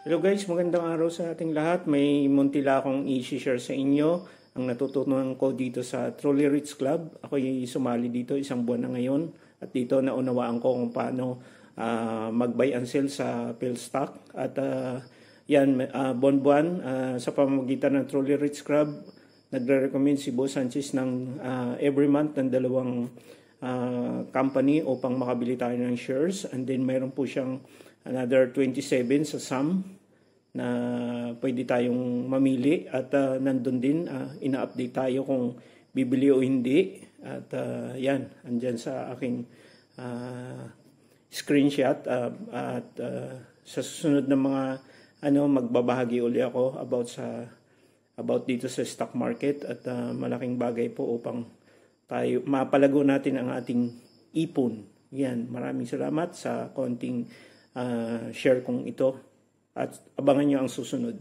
Hello guys, magandang araw sa ating lahat. May muntila akong i-share sa inyo ang natutunan ko dito sa Truly Rich Club. Ako ay sumali dito isang buwan na ngayon at dito naunawaan ko kung paano mag-buy and sell sa Philstock. At buwan-buwan sa pamamagitan ng Truly Rich Club, nagre-recommend si Boss Sanchez ng every month ng dalawang company upang makabili tayo ng shares. And then mayroon po siyang another 27 sa sum na pwede tayong mamili at nandun din ina-update tayo kung bibili o hindi at yan andyan sa aking screenshot at sa susunod na mga magbabahagi uli ako about dito sa stock market at malaking bagay po upang tayo mapalago natin ang ating ipon. Yan, maraming salamat sa konting share kong ito at abangan nyo ang susunod.